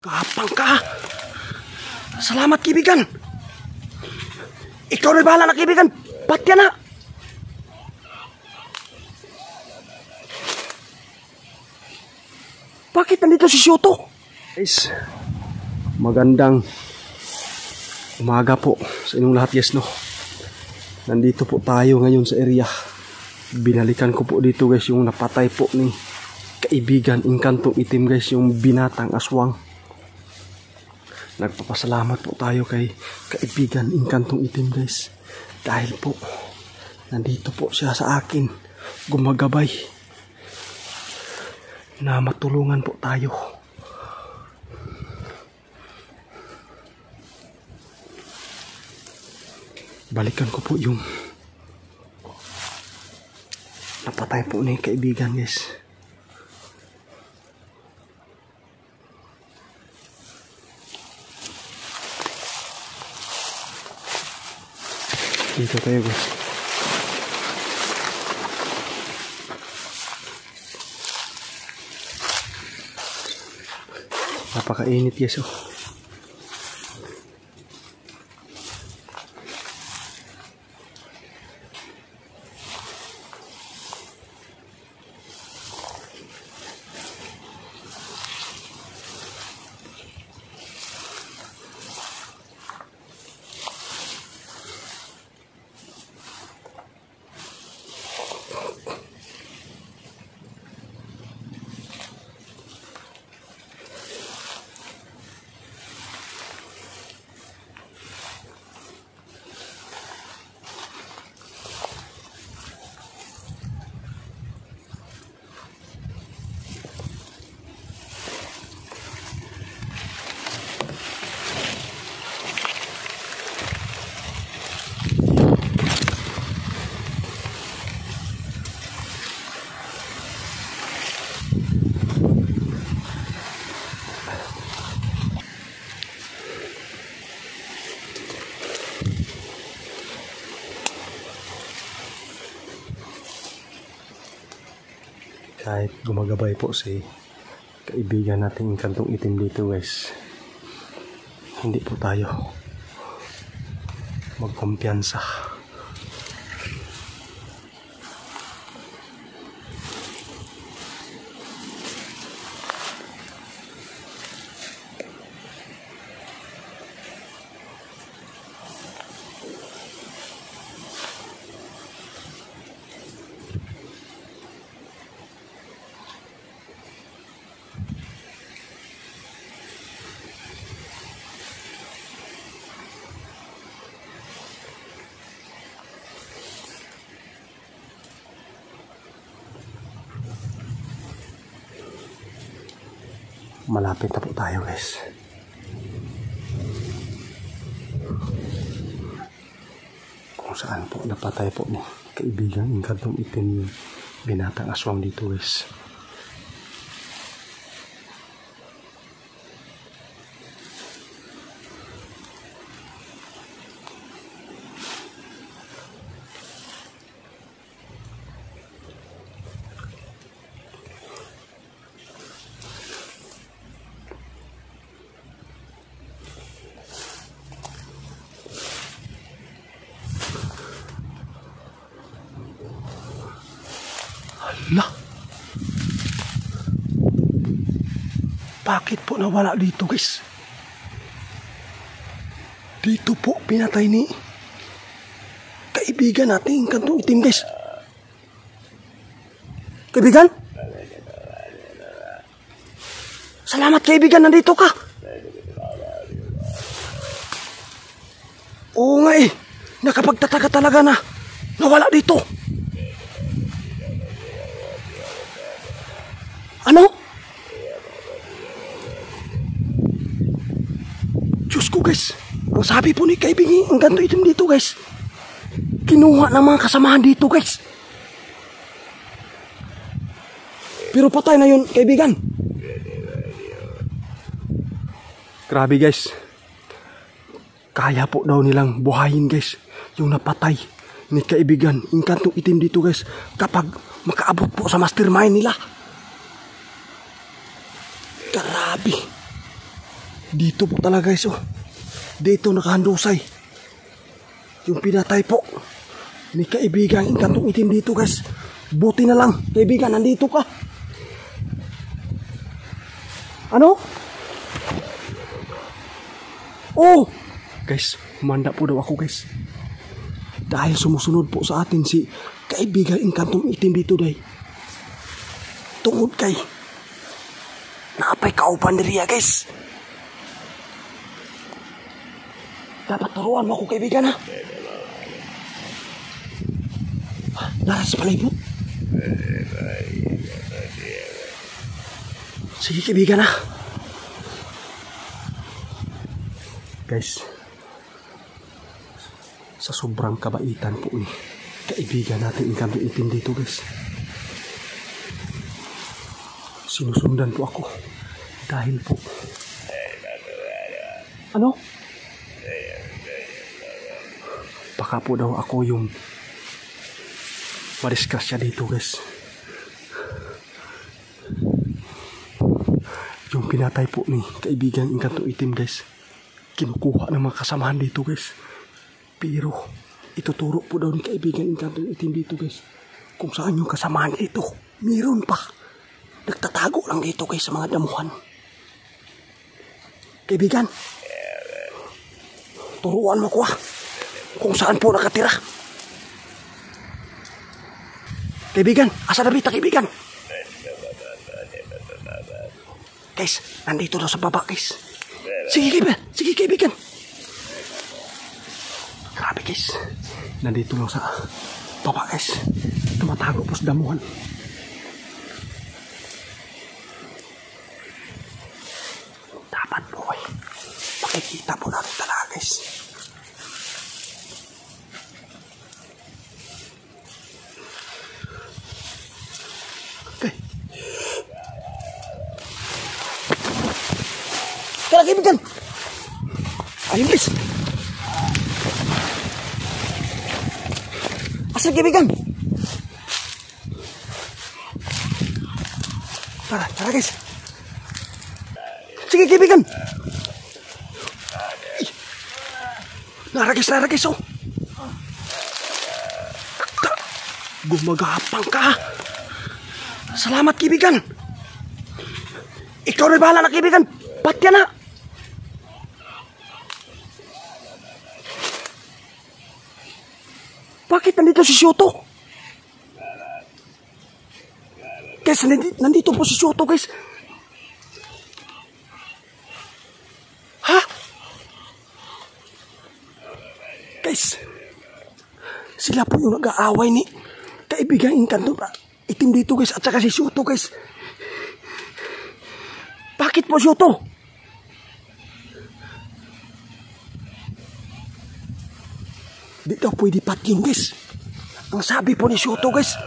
Kapang ka. Salamat, kaibigan. Ikaw na bahala na, kaibigan. Patya na. Bakit nandito si Shoto? Guys, magandang umaga po sa inyong lahat, yes no. Nandito po tayo ngayon sa area. Binalikan ko po dito guys yung napatay po ni kaibigan Engkantong Itim guys, yung binatang aswang. Nagpapasalamat po tayo kay kaibigan Engkantong Itim guys. Dahil po, nandito po siya sa akin, gumagabay na matulungan po tayo. Balikan ko po yung napatay po ni kaibigan guys. Dito tayo guys. Napakainit guys oh. Kahit gumagabay po si kaibigan nating Engkantong Itim dito guys, hindi po tayo magkumpiyansa. Malapit na po tayo guys. Kung saan po napatay po ni kaibigan Engkantong Itim, binatang aswang dito guys. Hala, bakit po nawala dito guys? Dito po pinatay ni kaibigan natin Engkantong Itim guys. Kaibigan? Salamat kaibigan, nandito ka. Oo nga eh, nakapagtataka talaga na nawala dito. Ano? Diyos ko guys, ang sabi po ni kaibigan Engkantong Itim dito guys, kinuha ng mga kasamahan dito guys. Pero patay na yun kaibigan. Grabe guys, kaya po daw nilang buhayin guys yung napatay ni kaibigan Engkantong Itim dito guys, kapag makaabot po sa mastermind nila. Grabe. Dito po talaga guys, oh. Dito nakahandusay. Yung pinatay po. May kaibigan Inkantong Itim dito guys. Buti na lang, kaibigan, nandito ka. Ano? Oh! Guys, humanda po daw ako guys. Dahil sumusunod po sa atin si kaibigan Inkantong Itim dito day. Tungod kay naapay kauban diriya guys. Dapat turuan mo ako kaibigan ha. Laras palibot. Sige kaibigan ha. Guys, sa sobrang kabaitan po ni kaibigan natin Inkantong Itim dito guys, sinusundan po ako dahil po ano? Baka po daw ako yung madisgrasya dito guys. Yung pinatay po ni kaibigan Inkantong Itim guys, kinukuha ng mga kasamahan dito guys. Pero ituturo po daw ni kaibigan Inkantong Itim dito guys kung saan yung kasamahan dito. Meron pa. Nagtatago lang dito guys sa mga damuhan. Kaibigan, turuan mo ko kung saan po nakatira. Kaibigan, asa na bita kaibigan? Guys, nandito daw sa baba guys. Sige kaibigan, sige kaibigan. Grabe guys, nandito lang sa baba guys. Tumatago po sa damuhan. Dapat po makikita po natin talaga guys. Okay. Tara kaibigan. Ayun guys. Asal kaibigan. Tara guys. Sige kaibigan. Nara guys oh. Gumagapang ka. Salamat kaibigan. Ikaw na bahala na kaibigan. Patya na. Bakit nandito si Shoto? Guys, nandito po si Shoto guys. Ha? Guys, sila po yung nag-aaway ni kaibigan Inkantong Itim dito guys at saka si Shoto guys. Bakit po Shoto? Di daw pwede pat yun guys. Ang sabi po ni Shoto guys,